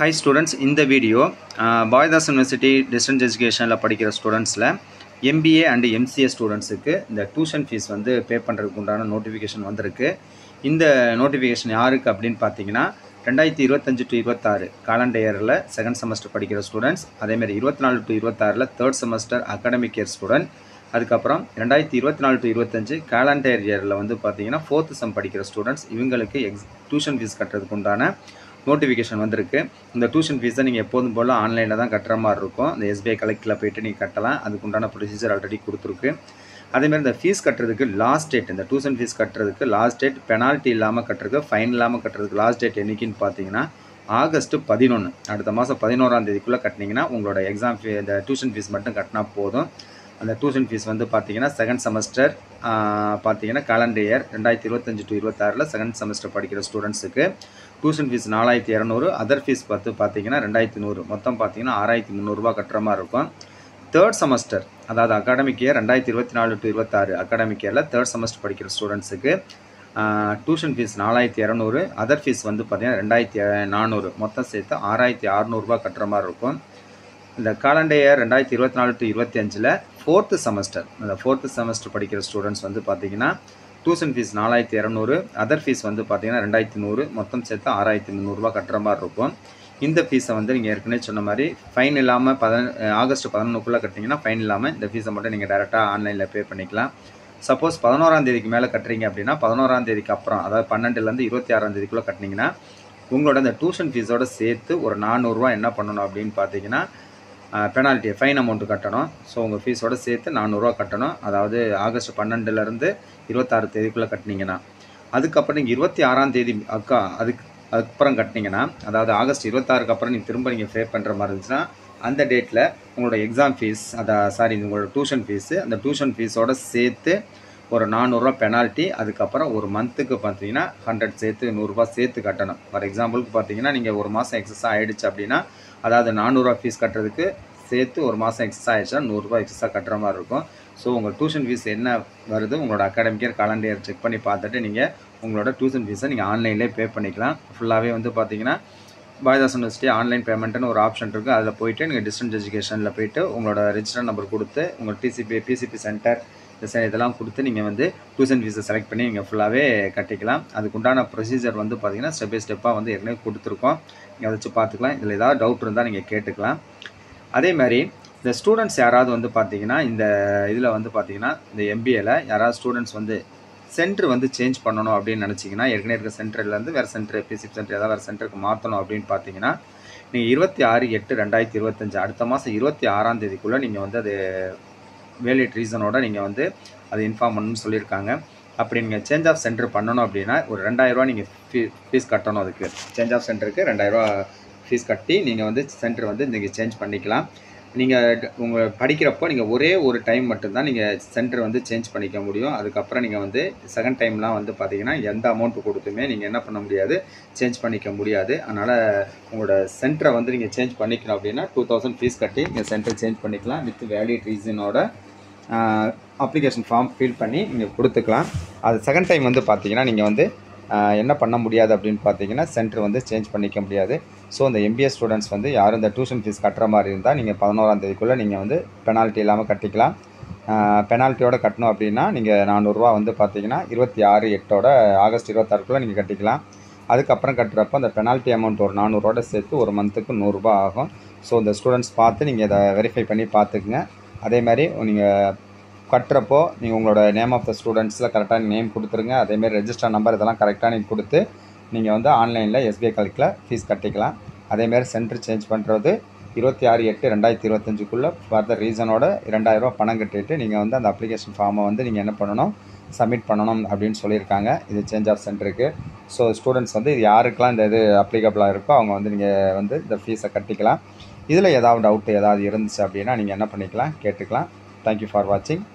Hi students, in the video Baidas University Distance Education படிக்கிற ஸ்டூடெண்ட்ஸில் MBA and MCA ஸ்டூடெண்ட்ஸுக்கு இந்த tuition fees வந்து பே பண்ணுறதுக்கு உண்டான நோட்டிஃபிகேஷன் வந்திருக்கு. இந்த நோட்டிஃபிகேஷன் யாருக்கு அப்படின்னு பார்த்தீங்கன்னா 2025 to 26 காலண்டர் இயரில் செகண்ட் செமஸ்டர் படிக்கிற ஸ்டூடெண்ட்ஸ், அதேமாதிரி 24 to 26 third semester academic year student, அதுக்கப்புறம் 2024 to 25 காலண்டர் இயரில் வந்து பார்த்தீங்கன்னா ஃபோர்த்து செம் படிக்கிற ஸ்டூடெண்ட்ஸ், இவங்களுக்கு டியூஷன் ஃபீஸ் கட்டுறதுக்கு உண்டான நோட்டிஃபிகேஷன் வந்திருக்கு. இந்த டியூஷன் ஃபீஸை நீங்கள் எப்போதும் போல் ஆன்லைனில் தான் கட்டுற மாதிரி இருக்கும். இந்த SBI கலெக்டில் போய்ட்டு நீங்கள் கட்டலாம். அதுக்குண்டான ப்ரொசீஜர் ஆல்ரெடி கொடுத்துருக்கு. அதேமாதிரி இந்த ஃபீஸ் கட்டுறதுக்கு லாஸ்ட் டேட், இந்த டியூஷன் ஃபீஸ் கட்டுறதுக்கு லாஸ்ட் டேட், பெனால்ட்டி இல்லாமல் கட்டுறதுக்கு, ஃபைன் இல்லாமல் கட்டுறதுக்கு லாஸ்ட் டேட் என்றைக்குன்னு பார்த்தீங்கன்னா ஆகஸ்ட் 11, அடுத்த மாதம் 11ஆம் தேதிக்குள்ளே கட்டினீங்கன்னா உங்களோட எக்ஸாம் ஃபீ, இந்த டியூஷன் ஃபீஸ் மட்டும் கட்டினா போதும். அந்த டியூஷன் ஃபீஸ் வந்து பார்த்தீங்கன்னா செகண்ட் செமஸ்டர் பார்த்தீங்கன்னா calendar year 2025 to 26 second semester படிக்கிற ஸ்டூடெண்ட்ஸுக்கு டியூஷன் ஃபீஸ் 4200, அதர் ஃபீஸ் பார்த்தீங்கன்னா 2100, மொத்தம் பார்த்தீங்கன்னா 6300 கட்டுற மாதிரி இருக்கும். தேர்ட் செமஸ்டர், அதாவது அகாடமிக் இயர் 2024 to 26 அகாடமிக் இயரில் தேர்ட் செமஸ்டர் படிக்கிற ஸ்டூடெண்ட்ஸுக்கு டியூஷன் ஃபீஸ் 4200, அதர் ஃபீஸ் வந்து பார்த்தீங்கன்னா 2400, மொத்தம் சேர்த்து 6600 கட்டுற மாதிரி இருக்கும். இந்த calendar year 2024 to 25 fourth semester, அந்த ஃபோர்த்து செமஸ்டர் படிக்கிற ஸ்டூடெண்ட்ஸ் வந்து பார்த்தீங்கன்னா டியூஷன் ஃபீஸ் 4200, அதர் ஃபீஸ் வந்து பார்த்தீங்கன்னா 2100, மொத்தம் சேர்த்து 6300 கட்டுற மாதிரி இருக்கும். இந்த ஃபீஸை வந்து நீங்கள் ஏற்கனவே சொன்ன மாதிரி ஃபைன் இல்லாமல் ஆகஸ்ட் 11க்குள்ளே கட்டிங்கன்னா ஃபைன் இல்லாமல் இந்த ஃபீஸை மட்டும் நீங்கள் டேரெக்டாக ஆன்லைனில் பே பண்ணிக்கலாம். சப்போஸ் 11ஆம் தேதிக்கு மேலே கட்டுறீங்க அப்படின்னா 11ஆம் தேதிக்கு அப்புறம், அதாவது 12லேருந்து 26ஆம் தேதிக்குள்ளே கட்டினீங்கன்னா உங்களோட அந்த டியூஷன் ஃபீஸோடு சேர்த்து ஒரு 400 என்ன பண்ணணும் அப்படின்னு பார்த்தீங்கன்னா பெனால்ட்டி, ஃபைன் அமௌண்ட்டு கட்டணும். ஸோ உங்கள் ஃபீஸோடு சேர்த்து 400 கட்டணும். அதாவது ஆகஸ்ட் 12லேருந்து 26 தேதிக்குள்ளே கட்டினீங்கன்னா, அதுக்கப்புறம் நீங்கள் 26ஆம் தேதி அதுக்கப்புறம் கட்டினீங்கன்னா, அதாவது ஆகஸ்ட் 26க்கு அப்புறம் நீங்கள் திரும்ப நீங்கள் பே பண்ணுற மாதிரி இருந்துச்சுன்னா அந்த டேட்டில் உங்களோட எக்ஸாம் ஃபீஸ், உங்களோட டியூஷன் ஃபீஸு, அந்த டியூஷன் ஃபீஸோடு சேர்த்து ஒரு 400 பெனால்ட்டி, அதுக்கப்புறம் ஒரு மந்த்துக்கு பார்த்தீங்கன்னா 100 சேர்த்து 100 சேர்த்து கட்டணும். ஃபார் எக்ஸாம்பிளுக்கு பார்த்தீங்கன்னா நீங்கள் ஒரு மாதம் எக்ஸஸாக ஆகிடுச்சு அப்படின்னா, அதாவது 400 ஃபீஸ் கட்டுறதுக்கு சேர்த்து ஒரு மாதம் எக்ஸஸாக ஆகிடுச்சுன்னா 100 எக்ஸஸாக கட்டுற மாதிரி இருக்கும். ஸோ உங்கள் டியூஷன் ஃபீஸ் என்ன வருது உங்களோட academic year calendar year check பண்ணி பார்த்துட்டு நீங்கள் உங்களோட டியூஷன் ஃபீஸை நீங்கள் ஆன்லைன்லேயே பே பண்ணிக்கலாம். ஃபுல்லாகவே வந்து பார்த்தீங்கன்னா பாய்தாஸ் யூனிவர்சிட்டி ஆன்லைன் பேமெண்ட்டுன்னு ஒரு ஆப்ஷன் இருக்குது. அதில் போய்ட்டு நீங்கள் டிஸ்டன்ஸ் எஜுகேஷனில் போய்ட்டு உங்களோட ரெஜிஸ்டர் நம்பர் கொடுத்து உங்கள் பிசிபி சென்டர் இதெல்லாம் கொடுத்து நீங்கள் வந்து டியூஷன் ஃபீஸை செலக்ட் பண்ணி நீங்கள் ஃபுல்லாகவே கட்டிக்கலாம். அதுக்குண்டான ப்ரொசீஜர் வந்து பார்த்தீங்கன்னா ஸ்டெப் பை ஸ்டெப்பாக வந்து ஏற்கனவே கொடுத்துருக்கோம். நீங்கள் அதை வச்சு பார்த்துக்கலாம். இதில் ஏதாவது டவுட் இருந்தால் நீங்கள் கேட்டுக்கலாம். அதே மாதிரி இந்த ஸ்டூடெண்ட்ஸ் யாராவது வந்து பார்த்தீங்கன்னா இந்த இதில் வந்து பார்த்தீங்கன்னா இந்த MBAவில் யாராவது ஸ்டூடெண்ட்ஸ் வந்து சென்டர் வந்து சேஞ்ச் பண்ணணும் அப்படின்னு நினச்சிங்கன்னா, ஏற்கனவே இருக்க சென்டர்லேருந்து வேறு சென்டர், பிசிபி சென்டர் ஏதாவது வேறு சென்டருக்கு மாற்றணும் அப்படின்னு பார்த்தீங்கன்னா நீங்கள் 26/8/2025 அடுத்த மாதம் 26ஆம் தேதிக்குள்ளே நீங்கள் வந்து அது வேலிட் ரீசனோட நீங்கள் வந்து அதை இன்ஃபார்ம் பண்ணணும்னு சொல்லியிருக்காங்க. அப்படி நீங்கள் சேஞ்ச் ஆஃப் சென்டர் பண்ணணும் அப்படின்னா ஒரு 2000 நீங்கள் ஃபீஸ் கட்டணும். அதுக்கு சேஞ்ச் ஆஃப் சென்டருக்கு 2000 ஃபீஸ் கட்டி நீங்கள் வந்து சென்டர் வந்து நீங்கள் சேஞ்ச் பண்ணிக்கலாம். நீங்கள் உங்கள் படிக்கிறப்போ நீங்கள் ஒரே ஒரு டைம் மட்டும்தான் நீங்கள் சென்டர் வந்து சேஞ்ச் பண்ணிக்க முடியும். அதுக்கப்புறம் நீங்கள் வந்து செகண்ட் டைம்லாம் வந்து பார்த்தீங்கன்னா எந்த அமௌண்ட்டு கொடுத்துமே நீங்கள் என்ன பண்ண முடியாது, சேஞ்ச் பண்ணிக்க முடியாது. அதனால் உங்களோட சென்டரை வந்து நீங்கள் சேஞ்ச் பண்ணிக்கணும் அப்படின்னா 2000 ஃபீஸ் கட்டி நீங்கள் சென்டர் சேஞ்ச் பண்ணிக்கலாம். வித் வேலிட் ரீசனோட அப்ளிகேஷன் ஃபார்ம் ஃபில் பண்ணி நீங்கள் கொடுத்துக்கலாம். அது செகண்ட் டைம் வந்து பார்த்தீங்கன்னா நீங்கள் வந்து என்ன பண்ண முடியாது அப்படின்னு பார்த்தீங்கன்னா சென்டர் வந்து சேஞ்ச் பண்ணிக்க முடியாது. ஸோ இந்த MBA ஸ்டூடெண்ட்ஸ் வந்து யாரும் இந்த டியூஷன் ஃபீஸ் கட்டுற மாதிரி இருந்தால் நீங்கள் 11ஆம் தேதிக்குள்ளே நீங்கள் வந்து பெனால்ட்டி இல்லாமல் கட்டிக்கலாம். பெனால்ட்டியோட கட்டணும் அப்படின்னா நீங்கள் 400 வந்து பார்த்தீங்கன்னா 26/8 ஆகஸ்ட் 26க்குள்ளே நீங்கள் கட்டிக்கலாம். அதுக்கப்புறம் கட்டுறப்போ அந்த பெனால்ட்டி அமௌண்ட் ஒரு 400 சேர்த்து ஒரு மந்த்துக்கு 100 ஆகும். ஸோ இந்த ஸ்டூடெண்ட்ஸ் பார்த்து நீங்கள் இதை வெரிஃபை பண்ணி பார்த்துக்குங்க. அதே மாதிரி நீங்கள் கட்டுறப்போ நீங்கள் உங்களோட நேம் ஆஃப் த ஸ்டூடெண்ட்ஸில் கரெக்டாக நேம் கொடுத்துருங்க. அதேமாதிரி ரெஜிஸ்டர் நம்பர் இதெல்லாம் கரெக்டாக நீங்கள் கொடுத்து நீங்கள் வந்து ஆன்லைனில் SBI கலெக்டில் ஃபீஸ் கட்டிக்கலாம். அதேமாதிரி சென்டர் சேஞ்ச் பண்ணுறது 26/8/2025 ஃபர்தர் ரீசனோட 2000 பணம் கட்டிட்டு நீங்கள் வந்து அந்த அப்ளிகேஷன் ஃபார்மை வந்து நீங்கள் என்ன பண்ணணும், சப்மிட் பண்ணணும் அப்படின்னு சொல்லியிருக்காங்க. இது சேஞ்ச் ஆஃப் சென்டருக்கு. ஸோ ஸ்டூடெண்ட்ஸ் வந்து இது யாருக்கெல்லாம் இந்த இது அப்ளிகபிளாக இருக்கோ அவங்க வந்து நீங்கள் வந்து இந்த ஃபீஸை கட்டிக்கலாம். இதில் ஏதாவது டவுட்டு ஏதாவது இருந்துச்சு அப்படின்னா நீங்கள் என்ன பண்ணிக்கலாம், கேட்டுக்கலாம். தேங்க்யூ ஃபார் வாட்சிங்.